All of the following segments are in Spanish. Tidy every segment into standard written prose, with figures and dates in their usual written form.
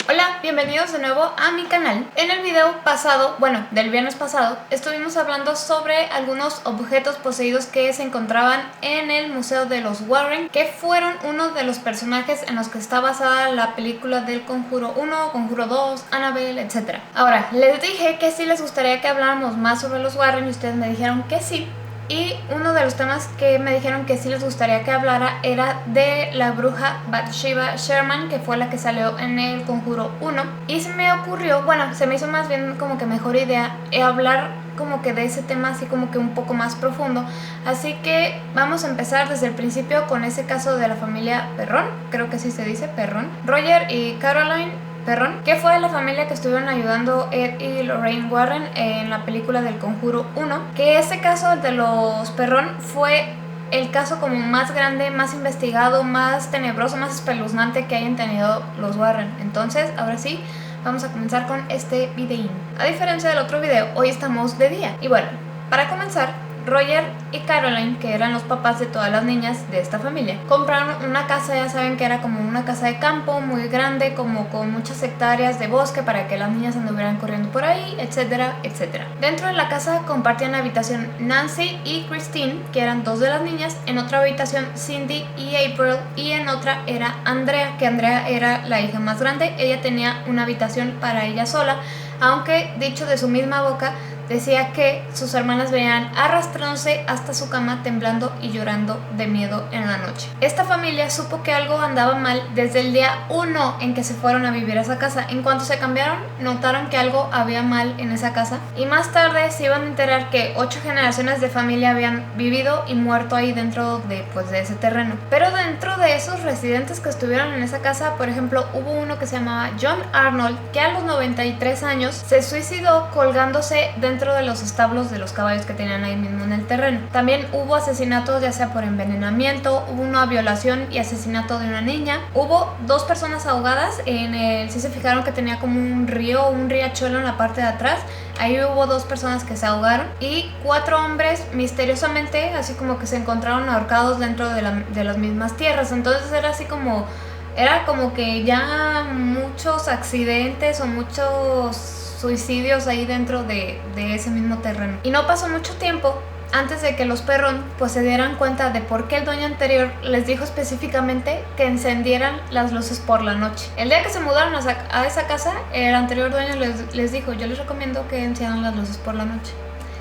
Hola, bienvenidos de nuevo a mi canal. En el video pasado, del viernes pasado, estuvimos hablando sobre algunos objetos poseídos que se encontraban en el Museo de los Warren, que fueron uno de los personajes en los que está basada la película del Conjuro 1, Conjuro 2, Annabelle, etc. Ahora, les dije que sí les gustaría que habláramos más sobre los Warren y ustedes me dijeron que sí. Y uno de los temas que me dijeron que sí les gustaría que hablara era de la bruja Bathsheba Sherman, que fue la que salió en el Conjuro 1. Y se me ocurrió, se me hizo más bien como que mejor idea hablar como que de ese tema así como que un poco más profundo. Así que vamos a empezar desde el principio con ese caso de la familia Perron, creo que sí se dice Perron, Roger y Caroline Perron, que fue la familia que estuvieron ayudando Ed y Lorraine Warren en la película del Conjuro 1, que ese caso de los Perron fue el caso como más grande, más investigado, más tenebroso, más espeluznante que hayan tenido los Warren. Entonces, ahora sí, vamos a comenzar con este videín. A diferencia del otro video, hoy estamos de día. Y bueno, para comenzar, Roger y Caroline, que eran los papás de todas las niñas de esta familia, compraron una casa, ya saben que era como una casa de campo muy grande, como con muchas hectáreas de bosque para que las niñas anduvieran corriendo por ahí, etcétera, etcétera. Dentro de la casa compartían habitación Nancy y Christine, que eran dos de las niñas, en otra habitación Cindy y April, y en otra era Andrea, que Andrea era la hija más grande. Ella tenía una habitación para ella sola, aunque dicho de su misma boca, decía que sus hermanas venían arrastrándose hasta su cama temblando y llorando de miedo en la noche. Esta familia supo que algo andaba mal desde el día 1 en que se fueron a vivir a esa casa. En cuanto se cambiaron, notaron que algo había mal en esa casa y más tarde se iban a enterar que 8 generaciones de familia habían vivido y muerto ahí dentro de ese terreno. Pero dentro de esos residentes que estuvieron en esa casa, por ejemplo, hubo uno que se llamaba John Arnold, que a los 93 años se suicidó colgándose dentro de los establos de los caballos que tenían ahí mismo en el terreno. También hubo asesinatos, ya sea por envenenamiento, hubo una violación y asesinato de una niña, hubo 2 personas ahogadas sí se fijaron que tenía como un río, un riachuelo en la parte de atrás. Ahí hubo 2 personas que se ahogaron y 4 hombres misteriosamente así como que se encontraron ahorcados dentro de las mismas tierras. Entonces era como que ya muchos accidentes o muchos suicidios ahí dentro de ese mismo terreno. Y no pasó mucho tiempo antes de que los Perron se dieran cuenta de por qué el dueño anterior les dijo específicamente que encendieran las luces por la noche. El día que se mudaron a esa casa, el anterior dueño les dijo: yo les recomiendo que enciendan las luces por la noche.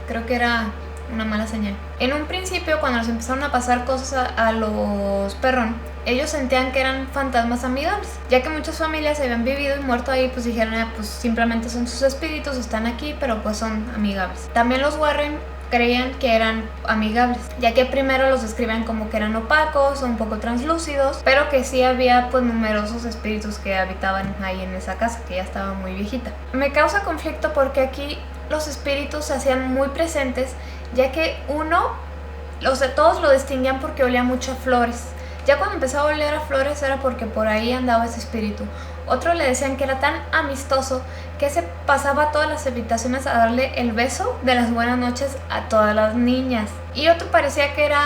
Creo que era una mala señal. En un principio, cuando les empezaron a pasar cosas a los Perron, ellos sentían que eran fantasmas amigables, ya que muchas familias se habían vivido y muerto ahí, pues dijeron, pues simplemente son sus espíritus, están aquí, pero pues son amigables. También los Warren creían que eran amigables, ya que primero los describían como que eran opacos o un poco translúcidos, pero que sí había pues numerosos espíritus que habitaban ahí en esa casa, que ya estaba muy viejita. Me causa conflicto porque aquí los espíritus se hacían muy presentes, ya que todos lo distinguían porque olía mucho a flores. Ya cuando empezaba a oler a flores era porque por ahí andaba ese espíritu. Otro le decían que era tan amistoso que se pasaba a todas las habitaciones a darle el beso de las buenas noches a todas las niñas. Y otro parecía que era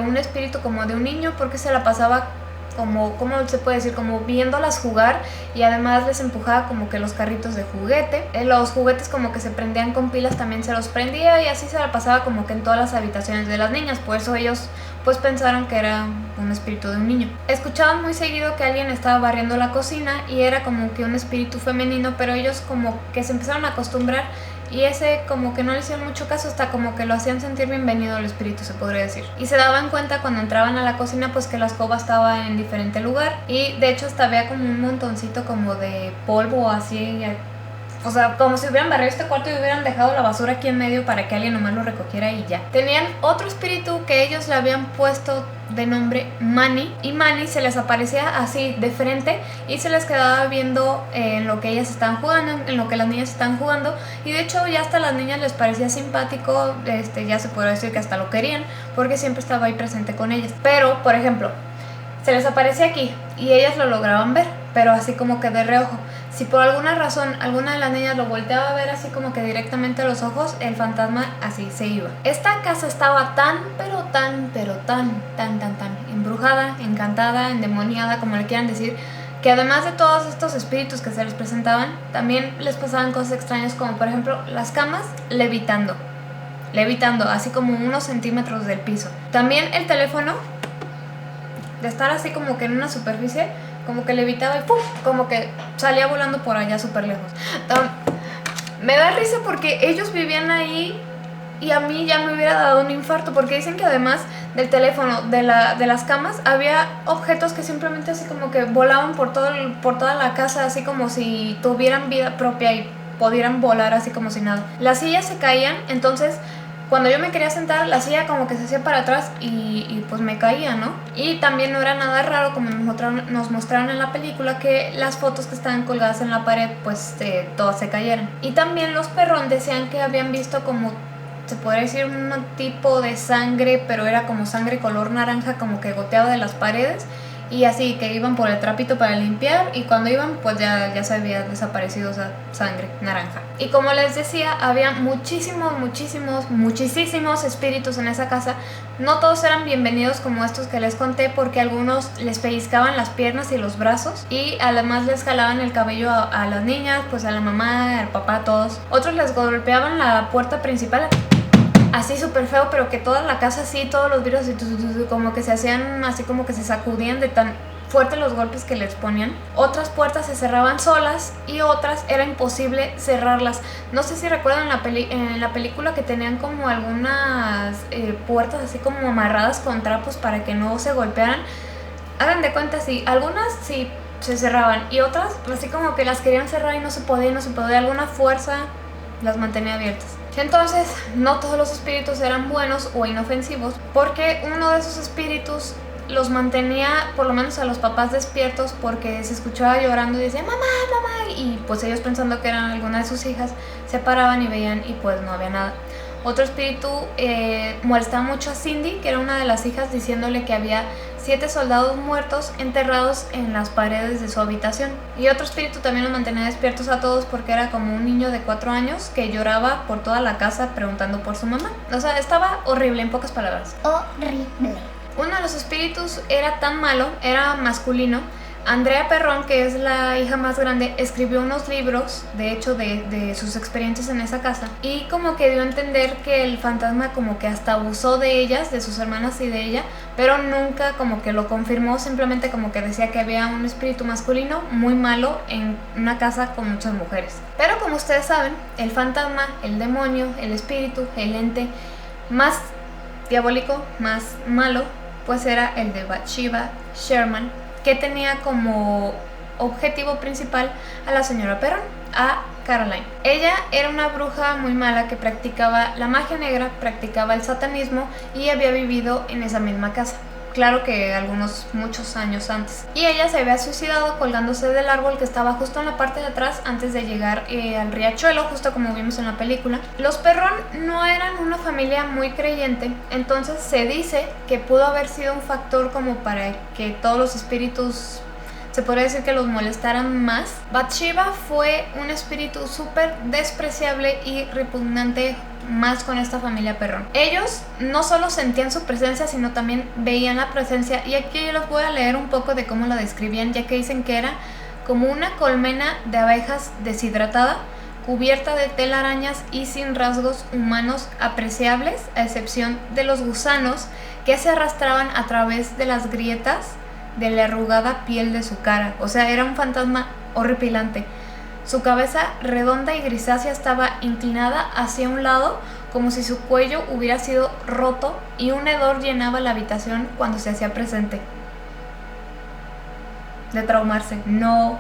un espíritu como de un niño porque se la pasaba ¿cómo se puede decir? Como viéndolas jugar, y además les empujaba como que los carritos de juguete. Los juguetes como que se prendían con pilas, también se los prendía, y así se la pasaba como que en todas las habitaciones de las niñas. Por eso ellos pues pensaron que era un espíritu de un niño. Escuchaban muy seguido que alguien estaba barriendo la cocina y era como que un espíritu femenino, pero ellos como que se empezaron a acostumbrar y ese como que no le hicieron mucho caso, hasta como que lo hacían sentir bienvenido al espíritu, se podría decir. Y se daban cuenta cuando entraban a la cocina pues que la escoba estaba en diferente lugar, y de hecho hasta había como un montoncito como de polvo así, o sea, como si hubieran barrido este cuarto y hubieran dejado la basura aquí en medio para que alguien nomás lo recogiera y ya. Tenían otro espíritu que ellos le habían puesto de nombre Manny, y Manny se les aparecía así de frente y se les quedaba viendo en lo que ellas estaban jugando, en lo que las niñas estaban jugando, y de hecho ya hasta a las niñas les parecía simpático, ya se puede decir que hasta lo querían porque siempre estaba ahí presente con ellas. Pero, por ejemplo, se les aparecía aquí y ellas lo lograban ver, pero así como que de reojo. Si por alguna razón alguna de las niñas lo volteaba a ver así como que directamente a los ojos, el fantasma así se iba. Esta casa estaba tan embrujada, encantada, endemoniada, como le quieran decir, que además de todos estos espíritus que se les presentaban, también les pasaban cosas extrañas, como por ejemplo las camas levitando, así como unos centímetros del piso. También el teléfono, de estar así como que en una superficie, como que levitaba y ¡pum!, como que salía volando por allá súper lejos. Me da risa porque ellos vivían ahí y a mí ya me hubiera dado un infarto, porque dicen que además del teléfono, de las camas, había objetos que simplemente así como que volaban por toda la casa, así como si tuvieran vida propia y pudieran volar así como si nada. Las sillas se caían, entonces cuando yo me quería sentar, la silla como que se hacía para atrás y pues me caía, ¿no? Y también no era nada raro, como nos mostraron en la película, que las fotos que estaban colgadas en la pared pues todas se cayeran. Y también los perrón decían que habían visto como, se podría decir, un tipo de sangre, pero era como sangre color naranja, como que goteaba de las paredes, y así que iban por el trapito para limpiar, y cuando iban pues ya se había desaparecido esa sangre naranja. Y como les decía, había muchísimos espíritus en esa casa. No todos eran bienvenidos como estos que les conté, porque algunos les pellizcaban las piernas y los brazos, y además les jalaban el cabello a las niñas, pues a la mamá, al papá, a todos. Otros les golpeaban la puerta principal así súper feo, pero que toda la casa así, todos los vidrios como que se hacían así, como que se sacudían de tan fuerte los golpes que les ponían. Otras puertas se cerraban solas y otras era imposible cerrarlas. No sé si recuerdan en la película que tenían como algunas puertas así como amarradas con trapos para que no se golpearan. Hagan de cuenta, sí, algunas sí se cerraban y otras así como que las querían cerrar y no se podía. Alguna fuerza las mantenía abiertas. Entonces, no todos los espíritus eran buenos o inofensivos, porque uno de esos espíritus los mantenía, por lo menos a los papás, despiertos, porque se escuchaba llorando y decía mamá, mamá, y pues ellos, pensando que eran alguna de sus hijas, se paraban y veían y pues no había nada. Otro espíritu molestaba mucho a Cindy, que era una de las hijas, diciéndole que había 7 soldados muertos enterrados en las paredes de su habitación. Y otro espíritu también los mantenía despiertos a todos, porque era como un niño de 4 años que lloraba por toda la casa preguntando por su mamá. O sea, estaba horrible, en pocas palabras. Horrible. Uno de los espíritus era tan malo, era masculino. Andrea Perrón, que es la hija más grande, escribió unos libros, de hecho, de sus experiencias en esa casa, y como que dio a entender que el fantasma como que hasta abusó de ellas, de sus hermanas y de ella, pero nunca como que lo confirmó, simplemente como que decía que había un espíritu masculino muy malo en una casa con muchas mujeres. Pero como ustedes saben, el fantasma, el demonio, el espíritu, el ente más diabólico, más malo, pues era el de Bathsheba Sherman, que tenía como objetivo principal a la señora Perrón, a Caroline. Ella era una bruja muy mala que practicaba la magia negra, practicaba el satanismo y había vivido en esa misma casa. Claro que muchos años antes. Y ella se había suicidado colgándose del árbol que estaba justo en la parte de atrás antes de llegar al riachuelo, justo como vimos en la película. Los Perrón no eran una familia muy creyente, entonces se dice que pudo haber sido un factor como para que todos los espíritus, se podría decir, que los molestaran más. Bathsheba fue un espíritu súper despreciable y repugnante más con esta familia Perrón. Ellos no solo sentían su presencia, sino también veían la presencia, y aquí yo les voy a leer un poco de cómo la describían, ya que dicen que era como una colmena de abejas deshidratada, cubierta de telarañas y sin rasgos humanos apreciables, a excepción de los gusanos que se arrastraban a través de las grietas de la arrugada piel de su cara. O sea, era un fantasma horripilante. Su cabeza redonda y grisácea estaba inclinada hacia un lado, como si su cuello hubiera sido roto, y un hedor llenaba la habitación cuando se hacía presente. De traumarse. No,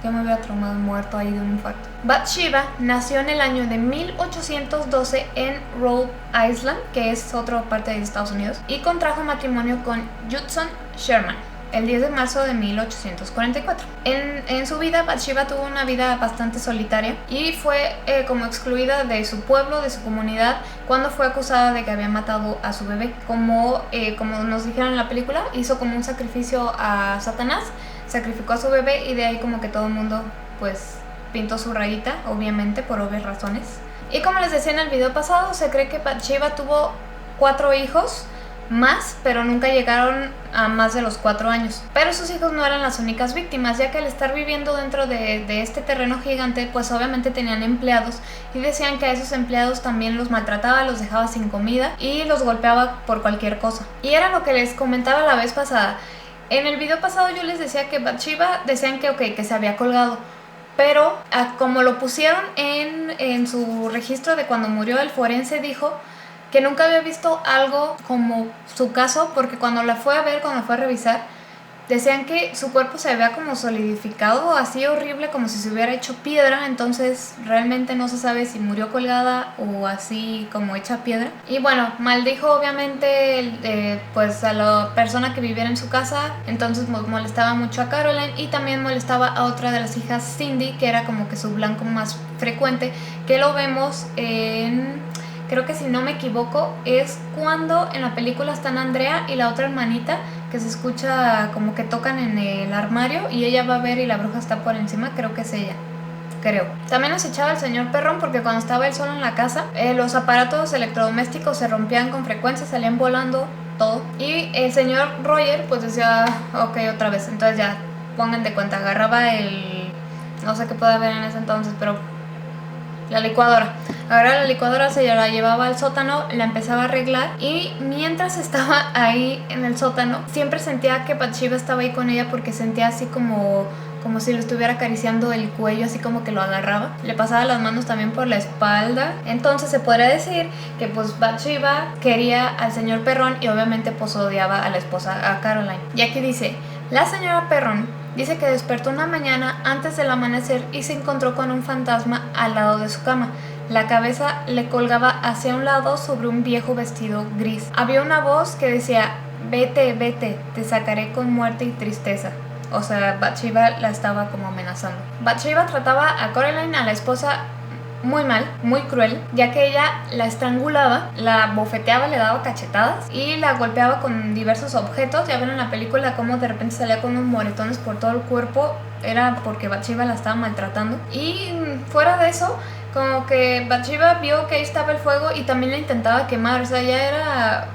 yo me hubiera traumado, muerto ahí de un infarto. Bathsheba nació en el año de 1812 en Rhode Island, que es otra parte de Estados Unidos, y contrajo matrimonio con Judson Sherman el 10 de marzo de 1844. En su vida, Bathsheba tuvo una vida bastante solitaria y fue como excluida de su pueblo, de su comunidad, cuando fue acusada de que había matado a su bebé. Como nos dijeron en la película, hizo como un sacrificio a Satanás, sacrificó a su bebé, y de ahí como que todo el mundo pues pintó su rayita, obviamente por obvias razones. Y como les decía en el video pasado, se cree que Bathsheba tuvo 4 hijos, más, pero nunca llegaron a más de los 4 años. Pero sus hijos no eran las únicas víctimas, ya que al estar viviendo dentro de este terreno gigante, pues obviamente tenían empleados y decían que a esos empleados también los maltrataba, los dejaba sin comida y los golpeaba por cualquier cosa. Y era lo que les comentaba la vez pasada. En el video pasado yo les decía que Bathsheba decían que que se había colgado, pero como lo pusieron en su registro de cuando murió, el forense dijo que nunca había visto algo como su caso, porque cuando la fue a ver, cuando fue a revisar, decían que su cuerpo se había como solidificado, así horrible, como si se hubiera hecho piedra. Entonces realmente no se sabe si murió colgada o así como hecha piedra. Y bueno, maldijo obviamente pues a la persona que viviera en su casa. Entonces molestaba mucho a Caroline y también molestaba a otra de las hijas, Cindy, que era como que su blanco más frecuente, que lo vemos en... Creo que si no me equivoco es cuando en la película están Andrea y la otra hermanita, que se escucha como que tocan en el armario y ella va a ver y la bruja está por encima. Creo que es ella, creo. También nos echaba el señor Perrón, porque cuando estaba él solo en la casa, los aparatos electrodomésticos se rompían con frecuencia, salían volando todo. Y el señor Roger pues decía, ok, otra vez. Entonces ya, pongan de cuenta, agarraba no sé qué puede haber en ese entonces, pero la licuadora. Ahora la licuadora se la llevaba al sótano, la empezaba a arreglar y mientras estaba ahí en el sótano siempre sentía que Bathsheba estaba ahí con ella, porque sentía así como si lo estuviera acariciando el cuello, así como que lo agarraba. Le pasaba las manos también por la espalda. Entonces se podría decir que pues Bathsheba quería al señor Perrón y obviamente pues odiaba a la esposa, a Caroline. Y aquí dice, la señora Perrón dice que despertó una mañana antes del amanecer y se encontró con un fantasma al lado de su cama. La cabeza le colgaba hacia un lado sobre un viejo vestido gris. Había una voz que decía, vete, vete, te sacaré con muerte y tristeza. O sea, Bathsheba la estaba como amenazando. Bathsheba trataba a Caroline, a la esposa, muy mal, muy cruel, ya que ella la estrangulaba, la bofeteaba, le daba cachetadas y la golpeaba con diversos objetos. Ya ven en la película cómo de repente salía con unos moretones por todo el cuerpo. Era porque Bathsheba la estaba maltratando. Y fuera de eso, como que Bathsheba vio que ahí estaba el fuego y también la intentaba quemar. O sea, ya era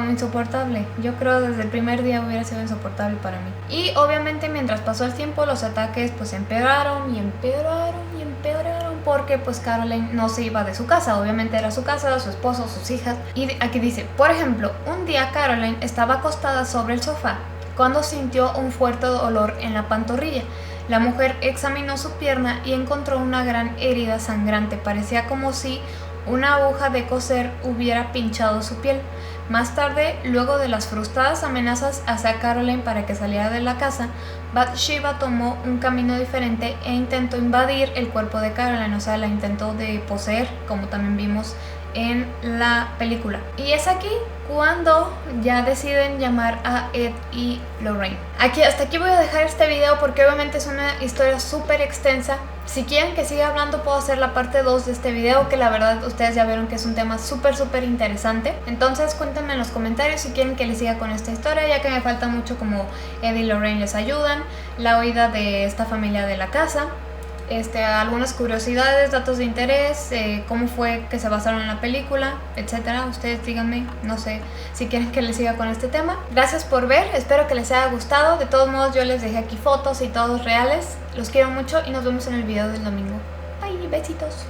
insoportable. Yo creo desde el primer día hubiera sido insoportable para mí. Y obviamente mientras pasó el tiempo, los ataques pues empeoraron y empeoraron y empeoraron, porque pues Caroline no se iba de su casa. Obviamente era su casa, su esposo, sus hijas. Y aquí dice, por ejemplo, un día Caroline estaba acostada sobre el sofá cuando sintió un fuerte dolor en la pantorrilla. La mujer examinó su pierna y encontró una gran herida sangrante. Parecía como si una aguja de coser hubiera pinchado su piel. Más tarde, luego de las frustradas amenazas hacia Caroline para que saliera de la casa, Bathsheba tomó un camino diferente e intentó invadir el cuerpo de Caroline. O sea, la intentó de poseer, como también vimos en la película. Y es aquí cuando ya deciden llamar a Ed y Lorraine. Hasta aquí voy a dejar este video, porque obviamente es una historia súper extensa. Si quieren que siga hablando, puedo hacer la parte 2 de este video, que la verdad ustedes ya vieron que es un tema súper interesante. Entonces cuéntenme en los comentarios si quieren que les siga con esta historia, ya que me falta mucho como Ed y Lorraine les ayudan, la huida de esta familia de la casa, algunas curiosidades, datos de interés, cómo fue que se basaron en la película, etcétera. Ustedes díganme, no sé si quieren que les siga con este tema. Gracias por ver, espero que les haya gustado. De todos modos, yo les dejé aquí fotos y todos reales. Los quiero mucho y nos vemos en el video del domingo. Bye, besitos.